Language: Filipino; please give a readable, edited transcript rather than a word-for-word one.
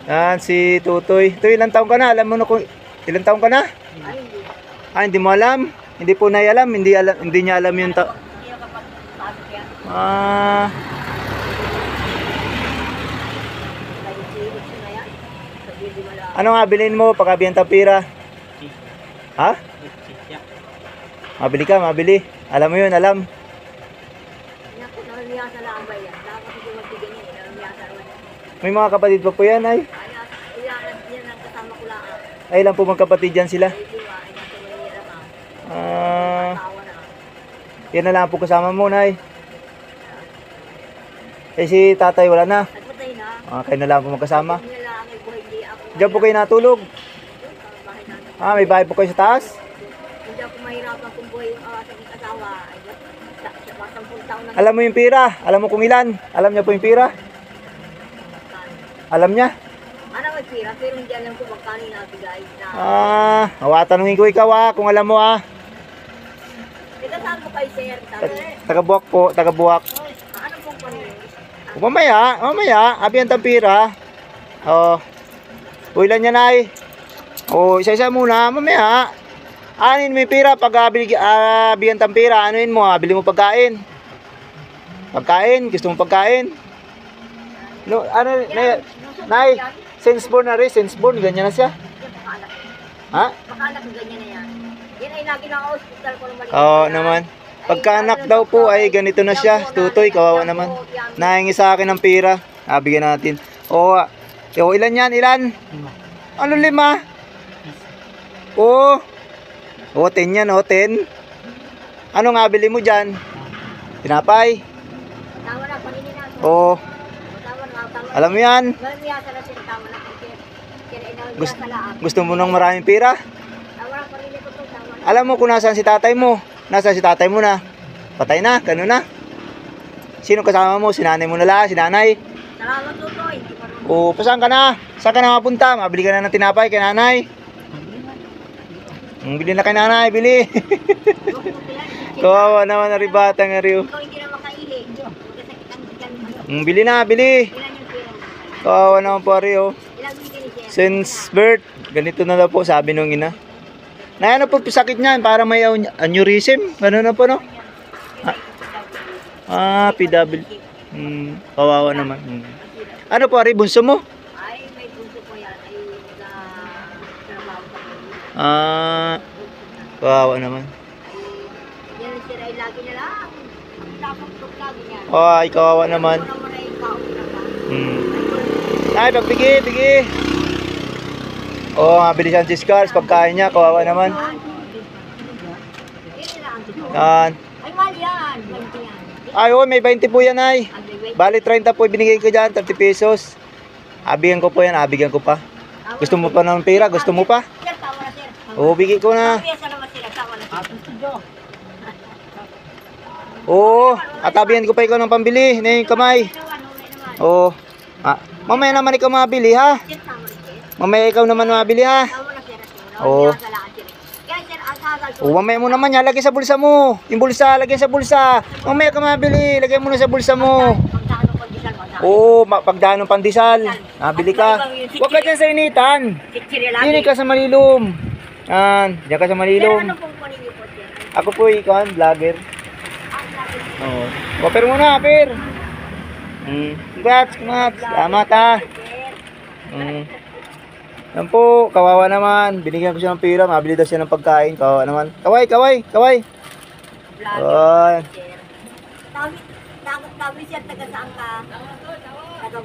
Yan, si Tutoy. Ito, ilang taon ka na? Alam mo na kung ilang taon ka na? Ay, hindi. Hindi mo alam? Hindi po na alam? Hindi niya alam yung Hindi nakapag-pasok yan. Ah, Kahit silos na yan. Sabihin di wala. ano nga bilhin mo pagkabihan tapira? Ha? Mabili ka, mabili. Alam mo yun, alam. Naku, nangyasa lang ba yan? Dapat hindi magbigyan yan. Nangyasa naman yan. May mga kapatid pa po yan, ay. Kaya, yan ang kasama ko lang. Ay, lang po magkapatid dyan sila. Ay, di ba? Ay, nasa Manila ka. Ah, Tawa na. yan na lang po kasama mo, nay. Eh, si tatay wala na. Nagpatay na. Kayo na lang po magkasama. Hindi lang ay buhay. Hindi ako. Diyan po kayo natulog. Bahay namin. May bahay po kayo sa taas. Hindi ako mahirapan kung buhay yung aking asawa. Ay, sa 10 taon na. Alam mo yung pira. Alam mo kung ilan. Alam niya po yung pira. Alam niya. Ano may pira? Pero hindi alam ko magkano yung nabigay na. Tanungin ko ikaw kung alam mo Teka, saan po kayo, sir? Taga-buwak po, taga-buwak. Ano pong paningin? Mamaya, abi ang tampira. Ilan niya, nay? Isa-isa muna, mamaya. Anin mo yung pira pag abi ang tampira, anuin mo, bili mo pagkain. Pagkain, gusto mo pagkain? No, ano, nay, senseborn na rin, senseborn, ganyan na siya. Yan, pakaanak. Ha? Pakaanak ko ganyan na yan. Yan ay lagi na hospital ko naman. Oo naman. Pagkaanak daw po ay ganito na siya. Tutoy, kawawa naman. Nahingi sa akin ng pira. Bigyan natin. Ilan yan? Ilan? Ano 5? 10 yan, 10. Ano nga bili mo dyan? Tinapay? Tama na, paninin na. Oo. Tama na, tama na. Alam mo yan? Mamiyasa na siya, tama na. Kaya inawin Gusto mo ng maraming pira? Tama na, paninin ko to, tama na. Alam mo kung nasaan si tatay mo? Nasaan si tatay mo na? Patay na, gano'n na. Sino kasama mo? Si nanay mo na lang, si nanay? Salamat to, Toy. Pasaan ka na? Saan ka na mapunta? Mabili ka na ng tinapay kay nanay. Bili na kay nanay, bili. Kawawa naman na ribata nga riyo. Ikaw hindi na makaihi. Magkasakit ang tiyan. Bili na, bili. Ilan yung pera? Kawawa naman po riyo. Ilang bibili siya? Since birth, ganito na lang po sabi nung ina. Na ano po sakit niyan? Para may aneurysm. Gano'n na po, no? PW. Kawawa naman. Ano po, Ari? Bunso mo? Ay, may puso ko yan. Ay, trabaho pa ko. Kawawa naman. Yan ang sira ay lagi na lang. Ang tapok lagi niya. Ay, kawawa naman. Ako naman ay kaon na ba? Ay, pagbigi. Mabili siya ng discards. Pagkain niya, kawawa naman. Yan. Ay, mali yan. Mali yan. Ay, may 20 po yan, ay. Bali, 30 po binigay ko dyan, 30 pesos. Abigan ko po yan, abigan ko pa. Gusto mo pa ng pera? Gusto mo pa? Sir, tawa na, sir. Bigay ko na. Piyesa naman sila, tawa na, sir. Atabihan ko pa ikaw ng pambili. Na yung kamay. Mamaya naman ikaw mabili, ha? Sir, tawa na, sir. Mamaya ikaw naman mabili, ha? Tawa na, sir. Kaya, sir, asasal ko. Mamaya mo naman yan, lagay sa bulsa mo. Yung bulsa, lagay sa bulsa. Mamaya ka mabili, lagay mo na sa bulsa mo. Pagdaan ng pandesal, magdaan. Pagdaan ng pandesal. Nabili ka. Huwag ka dyan sa initan. Dinig ka sa malilom. Diyan ka sa Sir, malilom. ano pong paningin po, sir? Ako po ikaw, vlogger. Ang sabi, Waper muna, waper. Congrats. Salamat, ha. sir. Yan po, kawawa naman. Binigyan ko siya ng pera, mabili daw siya ng pagkain. Kawawa naman. Kaway. Vlogger, sir. Tawi siya, taga saan ka? Taga